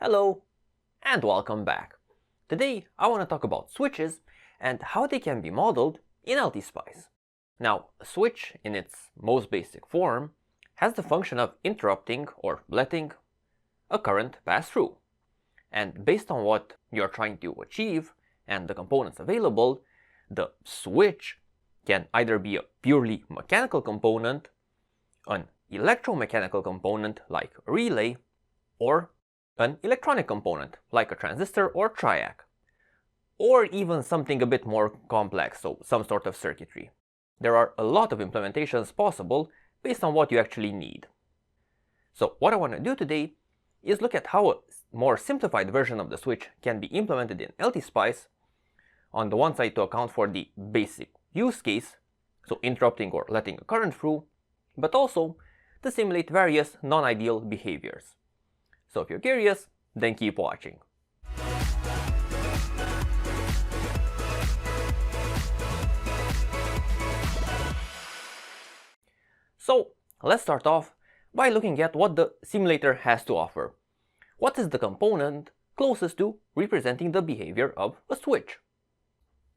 Hello and welcome back. Today I want to talk about switches and how they can be modeled in LTspice. Now, a switch in its most basic form has the function of interrupting or letting a current pass through. And based on what you're trying to achieve and the components available, the switch can either be a purely mechanical component, an electromechanical component like a relay, or an electronic component like a transistor or triac, or even something a bit more complex, so some sort of circuitry. There are a lot of implementations possible based on what you actually need. So what I want to do today is look at how a more simplified version of the switch can be implemented in LTspice, on the one side to account for the basic use case, so interrupting or letting a current through, but also to simulate various non-ideal behaviors. So if you're curious, then keep watching. So let's start off by looking at what the simulator has to offer. What is the component closest to representing the behavior of a switch?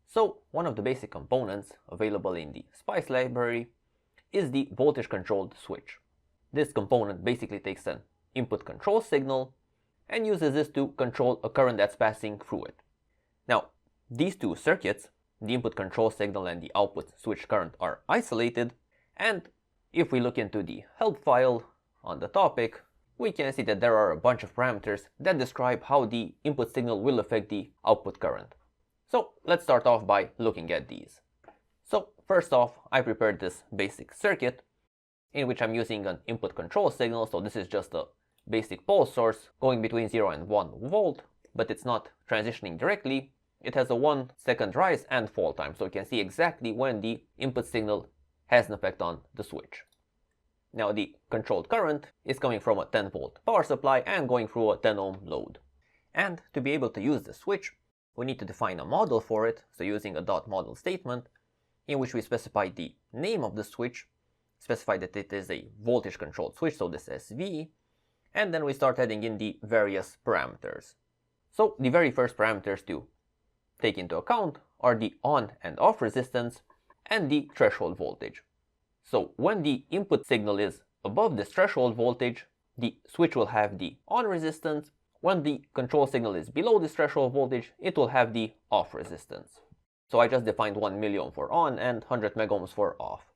So one of the basic components available in the Spice library is the voltage controlled switch. This component basically takes an input control signal and uses this to control a current that's passing through it. Now, these two circuits, the input control signal and the output switch current, are isolated, and if we look into the help file on the topic, we can see that there are a bunch of parameters that describe how the input signal will affect the output current. So let's start off by looking at these. So first off, I prepared this basic circuit in which I'm using an input control signal, so this is just a basic pulse source going between 0 and 1 volt, but it's not transitioning directly. It has a 1 second rise and fall time, so you can see exactly when the input signal has an effect on the switch. Now the controlled current is coming from a 10 volt power supply and going through a 10 ohm load. And to be able to use the switch, we need to define a model for it, so using a .model statement in which we specify the name of the switch, specify that it is a voltage controlled switch, so this SV, and then we start adding in the various parameters. So the very first parameters to take into account are the on and off resistance and the threshold voltage. So when the input signal is above this threshold voltage, the switch will have the on resistance. When the control signal is below this threshold voltage, it will have the off resistance. So I just defined 1 milliohm for on and 100 megohms for off.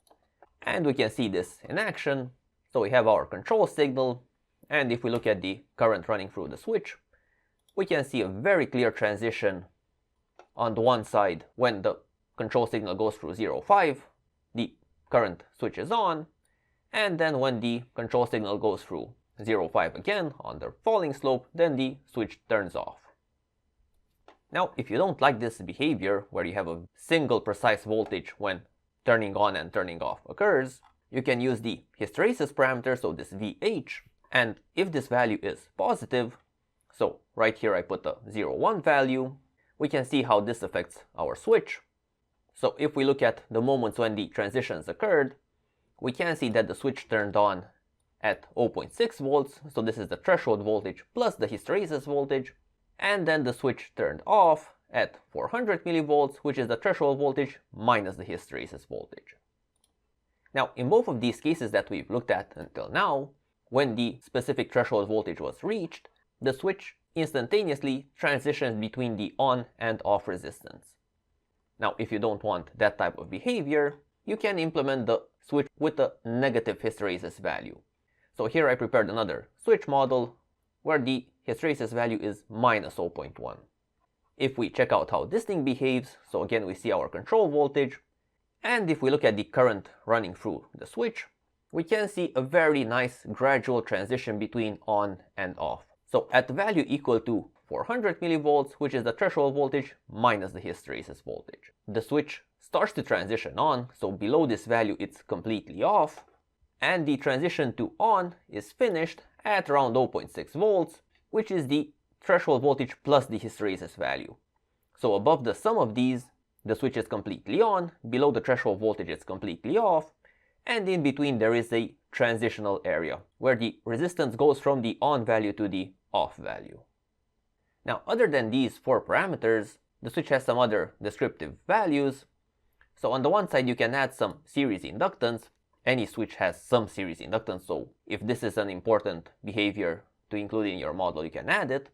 And we can see this in action. So we have our control signal, and if we look at the current running through the switch, we can see a very clear transition. On the one side, when the control signal goes through 0.5, the current switches on, and then when the control signal goes through 0.5 again on the falling slope, then the switch turns off. Now, if you don't like this behavior where you have a single precise voltage when turning on and turning off occurs, you can use the hysteresis parameter, so this VH, and if this value is positive, so right here I put a 0.1 value, we can see how this affects our switch. So if we look at the moments when the transitions occurred, we can see that the switch turned on at 0.6 volts, so this is the threshold voltage plus the hysteresis voltage, and then the switch turned off at 400 millivolts, which is the threshold voltage minus the hysteresis voltage. Now, in both of these cases that we've looked at until now, when the specific threshold voltage was reached, the switch instantaneously transitions between the on and off resistance. Now, if you don't want that type of behavior, you can implement the switch with a negative hysteresis value. So here I prepared another switch model where the hysteresis value is minus 0.1. If we check out how this thing behaves, so again we see our control voltage, and if we look at the current running through the switch, we can see a very nice gradual transition between on and off. So at the value equal to 400 millivolts, which is the threshold voltage minus the hysteresis voltage, the switch starts to transition on, so below this value it's completely off, and the transition to on is finished at around 0.6 volts, which is the threshold voltage plus the hysteresis value. So above the sum of these, the switch is completely on, below the threshold voltage it's completely off, and in between there is a transitional area where the resistance goes from the on value to the off value. Now, other than these 4 parameters, the switch has some other descriptive values. So on the one side, you can add some series inductance. Any switch has some series inductance, so if this is an important behavior to include in your model, you can add it.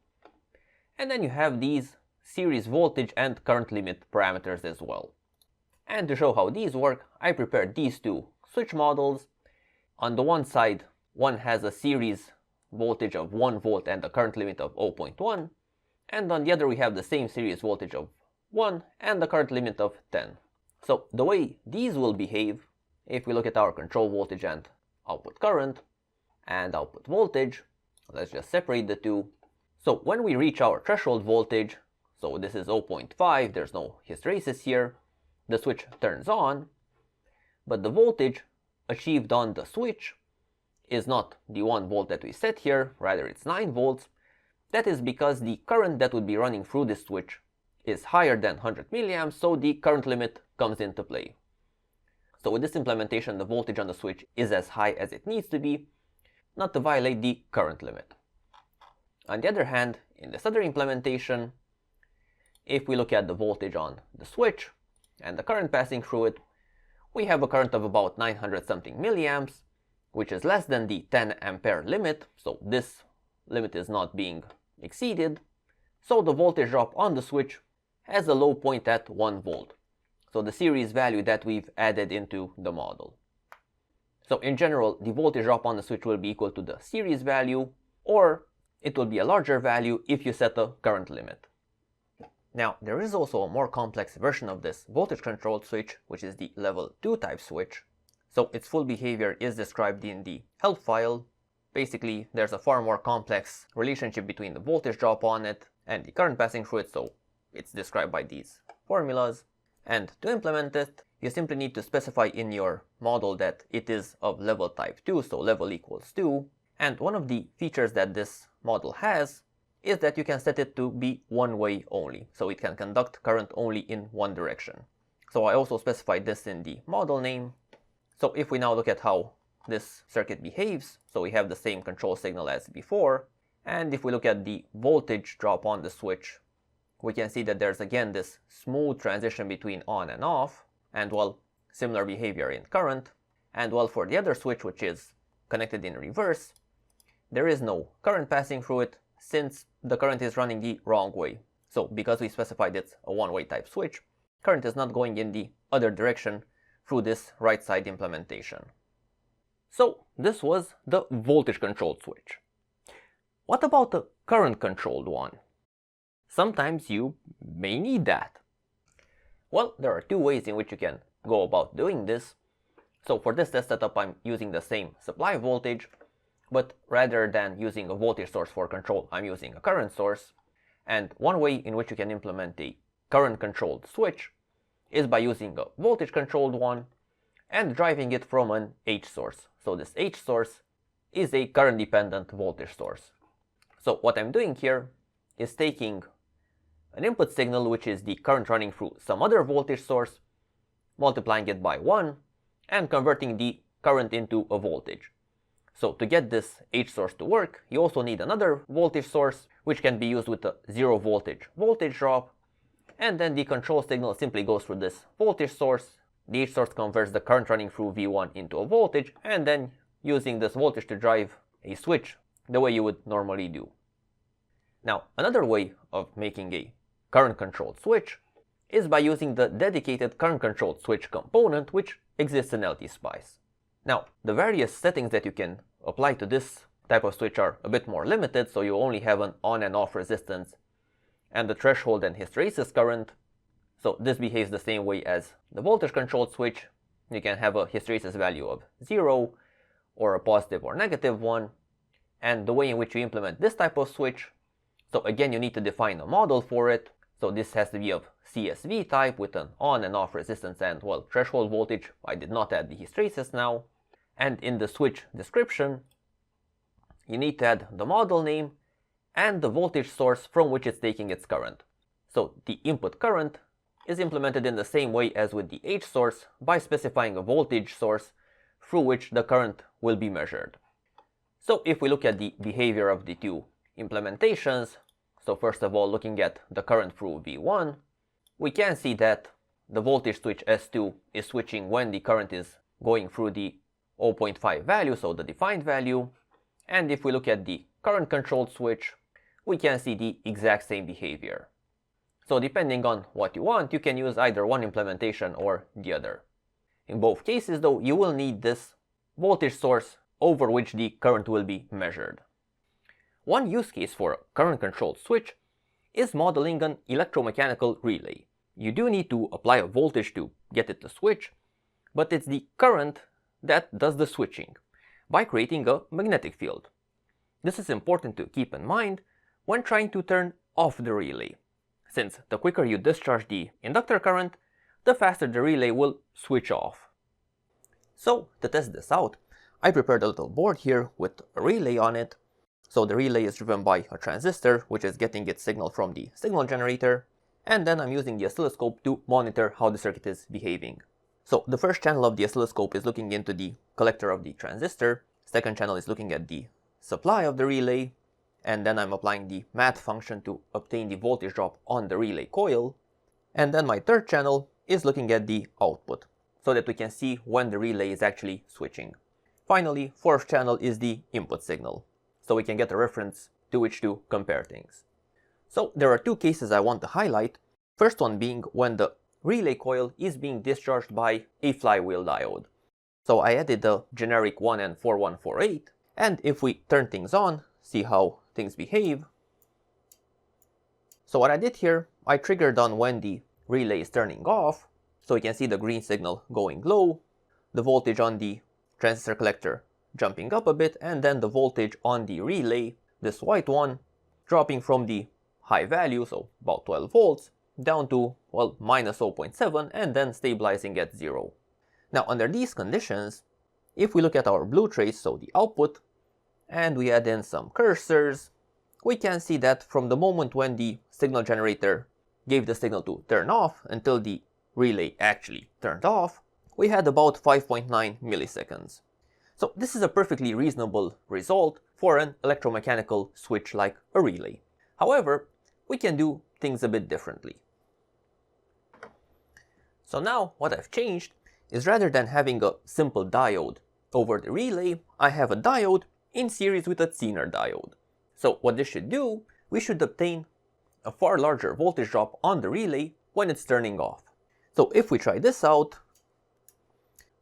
And then you have these series voltage and current limit parameters as well. And to show how these work, I prepared these 2 switch models. On the one side, one has a series voltage of 1 volt and a current limit of 0.1. And on the other, we have the same series voltage of 1 and the current limit of 10. So the way these will behave, if we look at our control voltage and output current and output voltage, let's just separate the two. So when we reach our threshold voltage, so this is 0.5, there's no hysteresis here, the switch turns on, but the voltage achieved on the switch is not the 1 volt that we set here, rather it's 9 volts. That is because the current that would be running through this switch is higher than 100 milliamps, so the current limit comes into play. So with this implementation, the voltage on the switch is as high as it needs to be, not to violate the current limit. On the other hand, in this other implementation, if we look at the voltage on the switch and the current passing through it, we have a current of about 900 something milliamps, which is less than the 10 ampere limit, so this limit is not being exceeded. So the voltage drop on the switch has a low point at 1 volt. So the series value that we've added into the model. So in general, the voltage drop on the switch will be equal to the series value, or it will be a larger value if you set a current limit. Now, there is also a more complex version of this voltage controlled switch, which is the level 2 type switch. So its full behavior is described in the help file. Basically, there's a far more complex relationship between the voltage drop on it and the current passing through it, so it's described by these formulas. And to implement it, you simply need to specify in your model that it is of level type 2, so level equals 2. And one of the features that this model has is that you can set it to be one way only, so it can conduct current only in one direction. So I also specified this in the model name. So if we now look at how this circuit behaves, so we have the same control signal as before, and if we look at the voltage drop on the switch, we can see that there's again this smooth transition between on and off, and well, similar behavior in current. And well, for the other switch, which is connected in reverse, there is no current passing through it since the current is running the wrong way. So because we specified it's a one-way type switch, current is not going in the other direction through this right side implementation. So this was the voltage controlled switch. What about the current controlled one? Sometimes you may need that. Well, there are 2 ways in which you can go about doing this. So for this test setup, I'm using the same supply voltage, but rather than using a voltage source for control, I'm using a current source. And one way in which you can implement a current controlled switch is by using a voltage controlled one and driving it from an H source. So this H source is a current dependent voltage source. So what I'm doing here is taking an input signal, which is the current running through some other voltage source, multiplying it by 1, and converting the current into a voltage. So to get this H source to work, you also need another voltage source, which can be used with a 0 voltage drop, and then the control signal simply goes through this voltage source. The H source converts the current running through V1 into a voltage, and then using this voltage to drive a switch the way you would normally do. Now, another way of making a current controlled switch is by using the dedicated current controlled switch component, which exists in LTspice. Now, the various settings that you can apply to this type of switch are a bit more limited, so you only have an on and off resistance and the threshold and hysteresis current. So this behaves the same way as the voltage controlled switch. You can have a hysteresis value of 0 or a positive or negative one. And the way in which you implement this type of switch, so again, you need to define a model for it. So this has to be of CSV type with an on and off resistance and, well, threshold voltage. I did not add the hysteresis now. And in the switch description, you need to add the model name and the voltage source from which it's taking its current. So the input current is implemented in the same way as with the H source by specifying a voltage source through which the current will be measured. So if we look at the behavior of the 2 implementations, So first of all, looking at the current through V1, we can see that the voltage switch S2 is switching when the current is going through the 0.5 value, so the defined value. And if we look at the current controlled switch, we can see the exact same behavior. So depending on what you want, you can use either one implementation or the other. In both cases though, you will need this voltage source over which the current will be measured. One use case for a current controlled switch is modeling an electromechanical relay. You do need to apply a voltage to get it to switch, but it's the current that does the switching by creating a magnetic field. This is important to keep in mind when trying to turn off the relay, since the quicker you discharge the inductor current, the faster the relay will switch off. So to test this out, I prepared a little board here with a relay on it. So the relay is driven by a transistor, which is getting its signal from the signal generator, and then I'm using the oscilloscope to monitor how the circuit is behaving. So the first channel of the oscilloscope is looking into the collector of the transistor, second channel is looking at the supply of the relay, and then I'm applying the math function to obtain the voltage drop on the relay coil, and then my third channel is looking at the output, so that we can see when the relay is actually switching. Finally, fourth channel is the input signal, so we can get a reference to which to compare things. So there are two cases I want to highlight, first one being when the relay coil is being discharged by a flywheel diode. So I added the generic 1N4148, and if we turn things on, see how things behave. So what I did here, I triggered on when the relay is turning off, so you can see the green signal going low, the voltage on the transistor collector jumping up a bit, and then the voltage on the relay, this white one, dropping from the high value, so about 12 volts, down to, well, minus 0.7, and then stabilizing at 0. Now under these conditions, if we look at our blue trace, so the output, and we add in some cursors, we can see that from the moment when the signal generator gave the signal to turn off until the relay actually turned off, we had about 5.9 milliseconds. So this is a perfectly reasonable result for an electromechanical switch like a relay. However, we can do things a bit differently. So now what I've changed is, rather than having a simple diode over the relay, I have a diode in series with a Zener diode. So what this should do, we should obtain a far larger voltage drop on the relay when it's turning off. So if we try this out,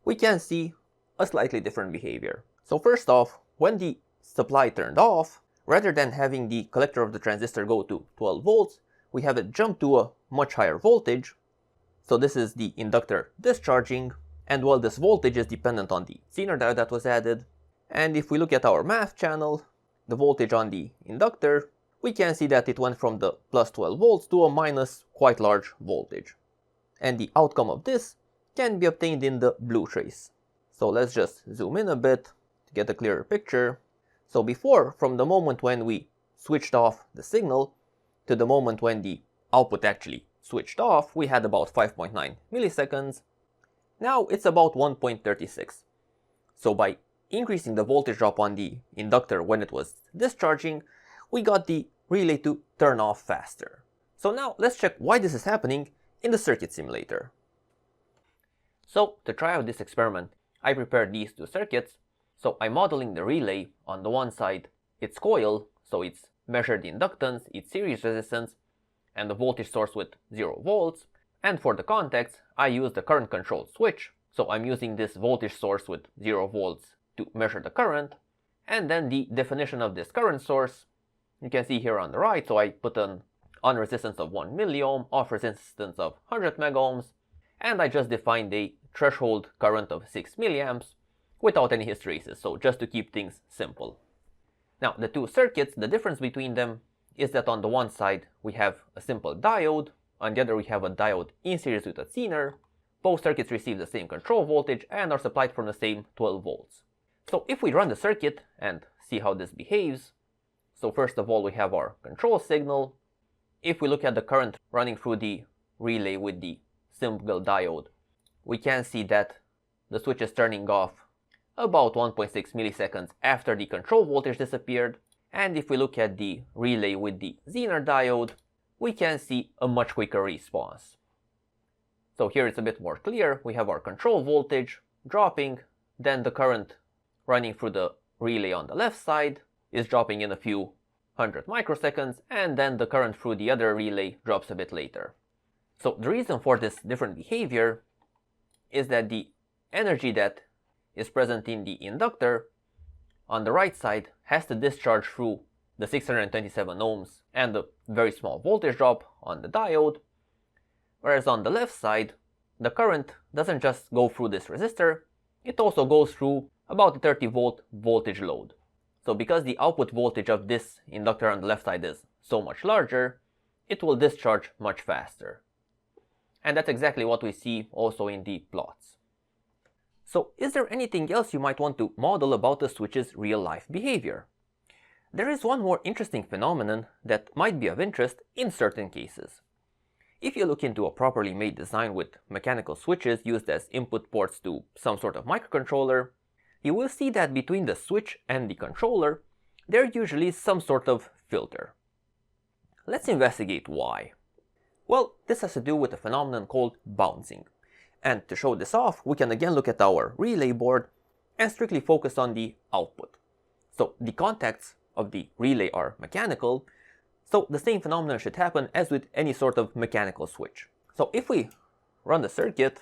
we can see a slightly different behavior. So first off, when the supply turned off, rather than having the collector of the transistor go to 12 volts, we have it jump to a much higher voltage. So this is the inductor discharging, and well, this voltage is dependent on the Zener diode that was added. And if we look at our math channel, the voltage on the inductor, we can see that it went from the plus 12 volts to a minus quite large voltage. And the outcome of this can be obtained in the blue trace. So let's just zoom in a bit to get a clearer picture. So before, from the moment when we switched off the signal to the moment when the output actually switched off, we had about 5.9 milliseconds. Now it's about 1.36. So by increasing the voltage drop on the inductor when it was discharging, we got the relay to turn off faster. So now let's check why this is happening in the circuit simulator. So to try out this experiment, I prepared these two circuits. So I'm modeling the relay. On the one side, its coil, so it's measured inductance, its series resistance, and the voltage source with 0 volts. And for the context, I use the current controlled switch. So I'm using this voltage source with 0 volts to measure the current. And then the definition of this current source, you can see here on the right. So I put an on resistance of 1 milliohm, off resistance of 100 megohms, and I just defined a threshold current of 6 milliamps without any hysteresis, so just to keep things simple. Now the two circuits, the difference between them is that on the one side we have a simple diode, on the other we have a diode in series with a Zener. Both circuits receive the same control voltage and are supplied from the same 12 volts. So if we run the circuit and see how this behaves, so first of all we have our control signal. If we look at the current running through the relay with the simple diode, we can see that the switch is turning off about 1.6 milliseconds after the control voltage disappeared, And if we look at the relay with the Zener diode, we can see a much quicker response. So here it's a bit more clear. We have our control voltage dropping, then the current running through the relay on the left side is dropping in a few hundred microseconds, and then the current through the other relay drops a bit later. So the reason for this different behavior is that the energy that is present in the inductor on the right side has to discharge through the 627 ohms and the very small voltage drop on the diode, whereas on the left side the current doesn't just go through this resistor, it also goes through about a 30 volt voltage load. So because the output voltage of this inductor on the left side is so much larger, it will discharge much faster. And that's exactly what we see also in the plots. So is there anything else you might want to model about the switch's real-life behavior? There is one more interesting phenomenon that might be of interest in certain cases. If you look into a properly made design with mechanical switches used as input ports to some sort of microcontroller, you will see that between the switch and the controller, there usually is some sort of filter. Let's investigate why. Well, this has to do with a phenomenon called bouncing. And to show this off, we can again look at our relay board and strictly focus on the output. So the contacts of the relay are mechanical, so the same phenomenon should happen as with any sort of mechanical switch. So if we run the circuit,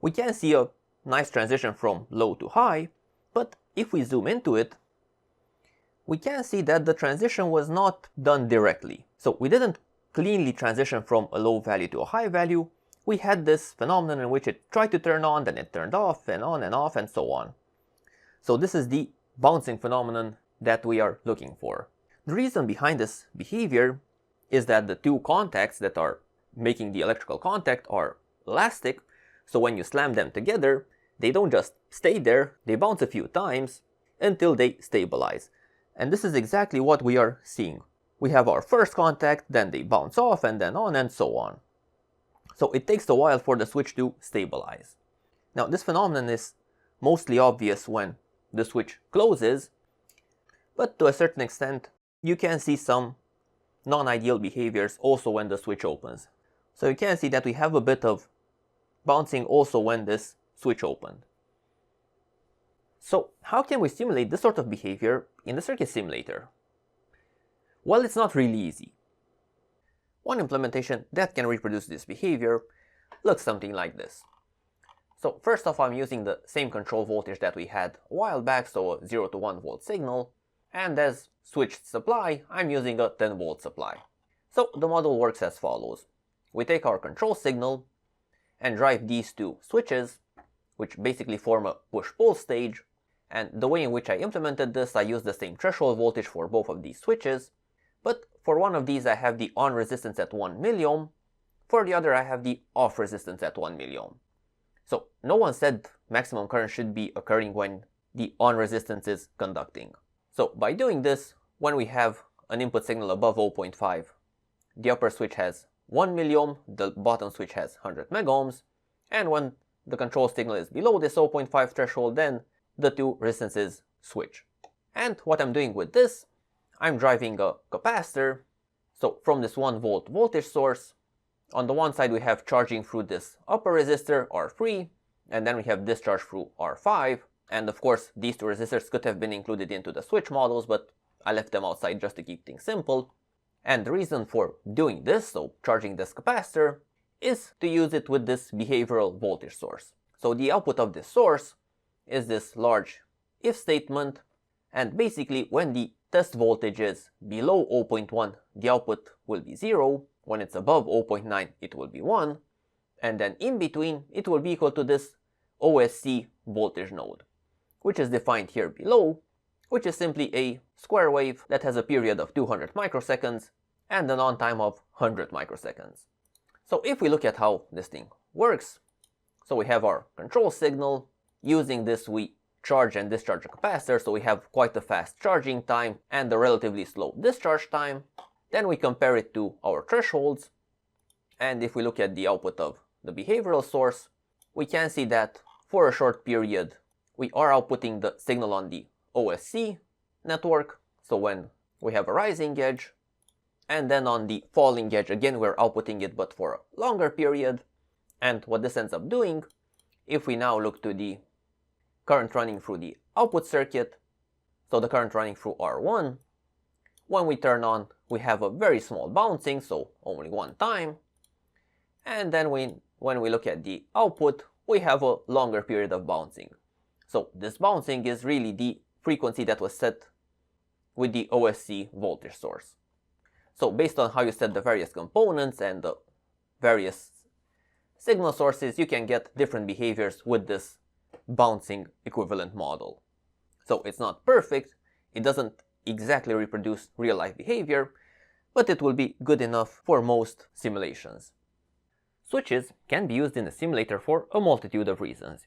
we can see a nice transition from low to high, but if we zoom into it, we can see that the transition was not done directly. So we didn't cleanly transition from a low value to a high value. We had this phenomenon in which it tried to turn on, then it turned off, and on and off, and so on. So this is the bouncing phenomenon that we are looking for. The reason behind this behavior is that the two contacts that are making the electrical contact are elastic, so when you slam them together, they don't just stay there, they bounce a few times until they stabilize. And this is exactly what we are seeing. We have our first contact, then they bounce off, and then on and so on. So it takes a while for the switch to stabilize. Now this phenomenon is mostly obvious when the switch closes, but to a certain extent you can see some non-ideal behaviors also when the switch opens. So you can see that we have a bit of bouncing also when this switch opened. So how can we simulate this sort of behavior in the circuit simulator? Well, it's not really easy. One implementation that can reproduce this behavior looks something like this. So first off, I'm using the same control voltage that we had a while back, so a 0 to 1 volt signal, and as switched supply, I'm using a 10 volt supply. So the model works as follows. We take our control signal and drive these two switches, which basically form a push-pull stage, and the way in which I implemented this, I used the same threshold voltage for both of these switches, but for one of these I have the on resistance at 1 milliohm, for the other I have the off resistance at 1 milliohm. So no one said maximum current should be occurring when the on resistance is conducting. So by doing this, when we have an input signal above 0.5, the upper switch has 1 milliohm, the bottom switch has 100 megohms, and when the control signal is below this 0.5 threshold, then the two resistances switch. And what I'm doing with this, I'm driving a capacitor. So from this 1 volt voltage source, on the one side we have charging through this upper resistor R3, and then we have discharge through R5, and of course these two resistors could have been included into the switch models, but I left them outside just to keep things simple. And the reason for doing this, so charging this capacitor, is to use it with this behavioral voltage source. So the output of this source is this large if statement, and basically when the test voltage is below 0.1, the output will be 0, when it's above 0.9 it will be 1, and then in between it will be equal to this OSC voltage node, which is defined here below, which is simply a square wave that has a period of 200 microseconds and an on time of 100 microseconds. So if we look at how this thing works, so we have our control signal. Using this we charge and discharge a capacitor, so we have quite a fast charging time and a relatively slow discharge time. Then we compare it to our thresholds, and if we look at the output of the behavioral source, we can see that for a short period we are outputting the signal on the OSC network, So when we have a rising edge, and then on the falling edge, again, we're outputting it, but for a longer period. And what this ends up doing, if we now look to the current running through the output circuit, so the current running through R1, when we turn on, we have a very small bouncing, so only one time. And then when we look at the output, we have a longer period of bouncing. So this bouncing is really the frequency that was set with the OSC voltage source. So based on how you set the various components and the various signal sources, you can get different behaviors with this bouncing equivalent model. So it's not perfect, it doesn't exactly reproduce real-life behavior, but it will be good enough for most simulations. Switches can be used in a simulator for a multitude of reasons.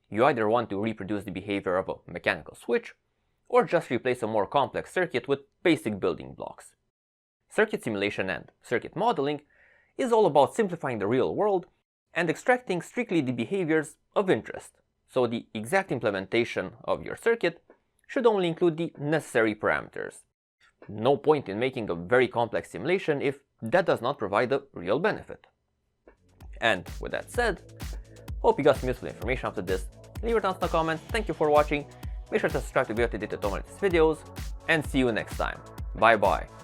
You either want to reproduce the behavior of a mechanical switch, or just replace a more complex circuit with basic building blocks. Circuit simulation and circuit modeling is all about simplifying the real world and extracting strictly the behaviors of interest, so the exact implementation of your circuit should only include the necessary parameters. No point in making a very complex simulation if that does not provide a real benefit. And with that said, hope you got some useful information after this. Leave your thoughts in the comments, thank you for watching, make sure to subscribe to be up to date with all my latest videos, and see you next time. Bye bye.